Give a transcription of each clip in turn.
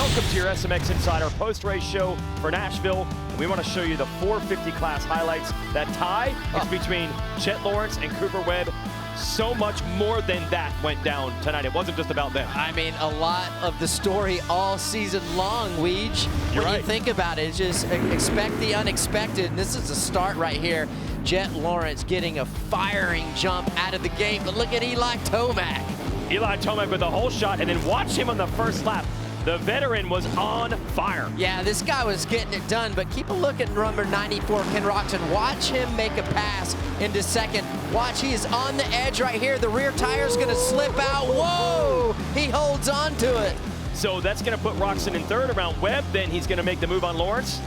Welcome to your SMX Insider post-race show for Nashville. We want to show you the 450 class highlights. That tie is between Jett Lawrence and Cooper Webb. So much more than that went down tonight. It wasn't just about them. I mean, a lot of the story all season long, Weege. When you think about it, it's just expect the unexpected. And this is the start right here. Jett Lawrence getting a firing jump out of the gate. But look at Eli Tomac. Eli Tomac with a whole shot, and then watch him on the first lap. The veteran was on fire. Yeah, this guy was getting it done, but keep a look at number 94, Ken Roczen. Watch him make a pass into second. Watch, he is on the edge right here. The rear tire's gonna slip out. Whoa, he holds on to it. So that's gonna put Roczen in third around Webb. Then he's gonna make the move on Lawrence.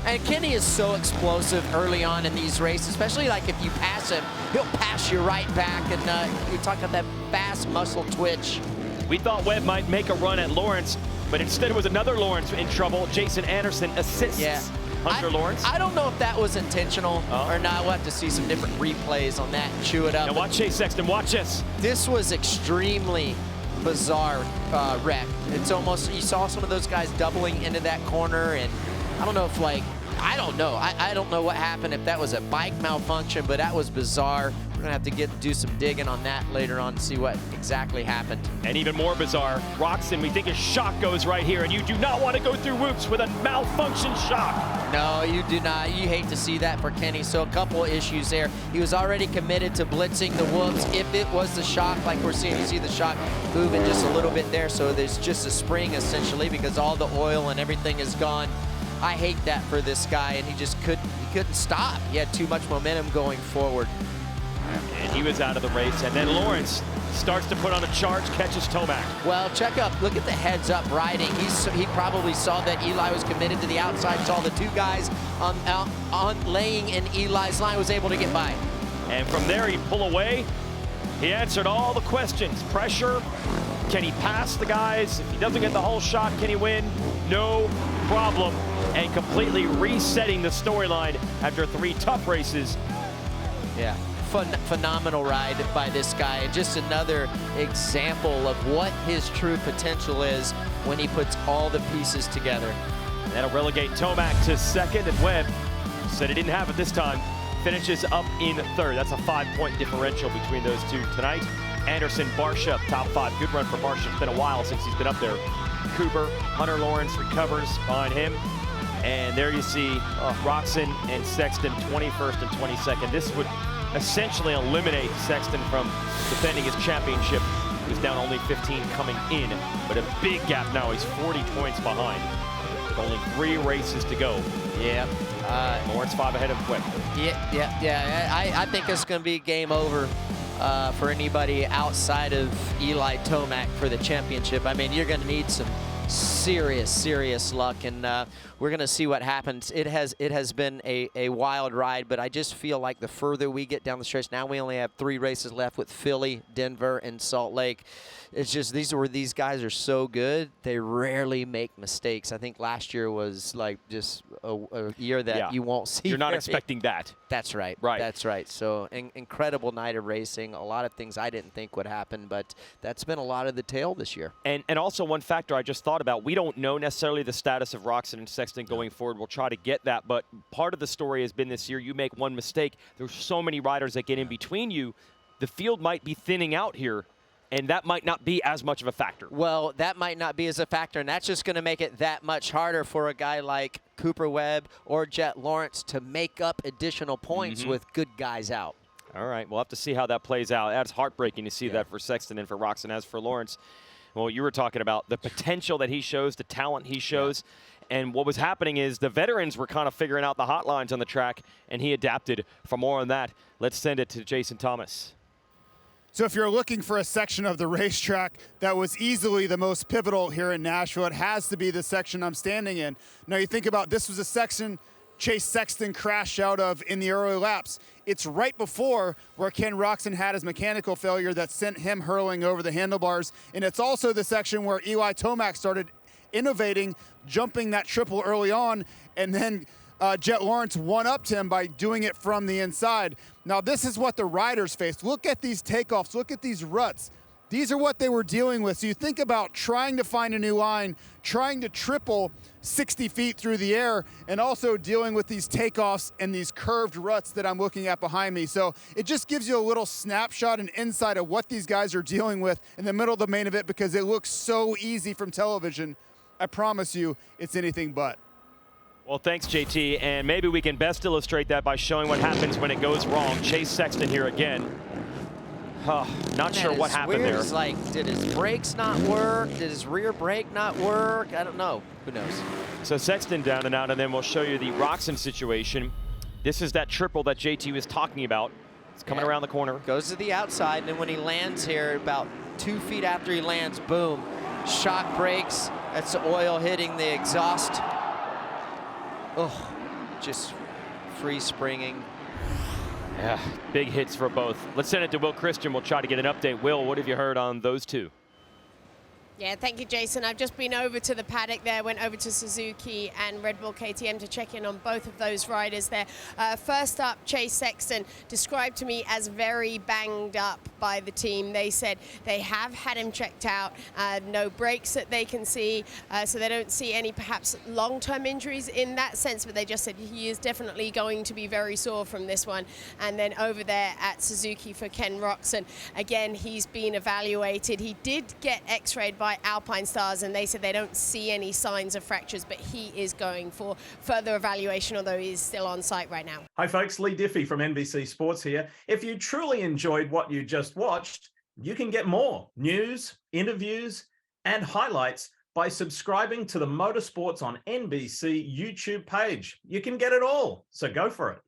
And Kenny is so explosive early on in these races, especially like if you pass him, he'll pass you right back. And you talk about that fast muscle twitch. We thought Webb might make a run at Lawrence, but instead it was another Lawrence in trouble. Jason Anderson assists Hunter Lawrence. I don't know if that was intentional or not. We'll have to see some different replays on that and chew it up. Now watch Chase Sexton, watch this. This was extremely bizarre wreck. It's almost, you saw some of those guys doubling into that corner, and I don't know if I don't know. I don't know what happened, if that was a bike malfunction, but that was bizarre. We're gonna have to do some digging on that later on to see what exactly happened. And even more bizarre, Roczen, we think his shock goes right here, and you do not want to go through whoops with a malfunction shock. No, you do not. You hate to see that for Kenny. So a couple of issues there. He was already committed to blitzing the whoops. If it was the shock, like we're seeing, you see the shock moving just a little bit there. So there's just a spring essentially because all the oil and everything is gone. I hate that for this guy, and he just couldn't stop. He had too much momentum going forward. And he was out of the race, and then Lawrence starts to put on a charge, catches Tomac. Well, look at the heads up riding. He probably saw that Eli was committed to the outside, saw the two guys on laying in Eli's line, was able to get by. And from there, he pull away. He answered all the questions. Pressure, can he pass the guys? If he doesn't get the whole shot, can he win? No problem. And completely resetting the storyline after 3 tough races. Yeah, phenomenal ride by this guy. Just another example of what his true potential is when he puts all the pieces together. That'll relegate Tomac to second, and Webb said he didn't have it this time. Finishes up in third. That's a 5-point differential between those two tonight. Anderson, Barsha, top 5. Good run for Barsha. It's been a while since he's been up there. Cooper, Hunter Lawrence recovers behind him. And there you see Roczen and Sexton 21st and 22nd. This would essentially eliminate Sexton from defending his championship. He's down only 15 coming in, but a big gap now. He's 40 points behind with only 3 races to go. Yeah. Lawrence 5 ahead of Webb. Yeah. I think it's going to be game over for anybody outside of Eli Tomac for the championship. I mean, you're going to need some serious luck, and we're going to see what happens. It has been a wild ride, but I just feel like the further we get down the stretch, now we only have 3 races left with Philly, Denver, and Salt Lake. It's just these guys are so good, they rarely make mistakes. I think last year was like just a year that you won't see. You're not expecting that. That's right. That's right. So incredible night of racing. A lot of things I didn't think would happen, but that's been a lot of the tale this year. And also one factor I just thought about, we don't know necessarily the status of Roczen and Sexton going forward. We'll try to get that, but part of the story has been this year, you make one mistake, there's so many riders that get in between you, the field might be thinning out here, and that might not be as much of a factor. Well, that might not be as a factor, and that's just going to make it that much harder for a guy like Cooper Webb or Jett Lawrence to make up additional points with good guys out. All right, we'll have to see how that plays out. That's heartbreaking to see that for Sexton and for Roczen. As for Lawrence, well, you were talking about the potential that he shows, the talent he shows. And what was happening is the veterans were kind of figuring out the hotlines on the track, and he adapted. For more on that, let's send it to Jason Thomas. So if you're looking for a section of the racetrack that was easily the most pivotal here in Nashville, it has to be the section I'm standing in. Now you think about, this was a section Chase Sexton crashed out of in the early laps. It's right before where Ken Roczen had his mechanical failure that sent him hurling over the handlebars. And it's also the section where Eli Tomac started innovating, jumping that triple early on, and then Jett Lawrence one-upped him by doing it from the inside. Now this is what the riders faced. Look at these takeoffs, look at these ruts. These are what they were dealing with. So you think about trying to find a new line, trying to triple 60 feet through the air, and also dealing with these takeoffs and these curved ruts that I'm looking at behind me. So it just gives you a little snapshot and insight of what these guys are dealing with in the middle of the main event, because it looks so easy from television. I promise you, it's anything but. Well, thanks, JT, and maybe we can best illustrate that by showing what happens when it goes wrong. Chase Sexton here again. Not sure what happened there. It's like, did his brakes not work? Did his rear brake not work? I don't know. Who knows? So Sexton down and out, and then we'll show you the Roczen situation. This is that triple that JT was talking about. It's coming around the corner. Goes to the outside, and then when he lands here, about 2 feet after he lands, boom. Shock brakes. That's the oil hitting the exhaust. Oh, just free springing. Yeah, big hits for both. Let's send it to Will Christian. We'll try to get an update. Will, what have you heard on those two? Yeah, thank you, Jason. I've just been over to the paddock there, went over to Suzuki and Red Bull KTM to check in on both of those riders there. First up, Chase Sexton, described to me as very banged up by the team. They said they have had him checked out, no brakes that they can see, so they don't see any perhaps long-term injuries in that sense, but they just said he is definitely going to be very sore from this one. And then over there at Suzuki for Ken Roczen, again, he's been evaluated. He did get x-rayed by Alpine Stars, and they said they don't see any signs of fractures, but he is going for further evaluation, although he's still on site right now. Hi folks, Lee Diffie from NBC Sports here. If you truly enjoyed what you just watched, you can get more news, interviews, and highlights by subscribing to the Motorsports on NBC YouTube page. You can get it all, so go for it.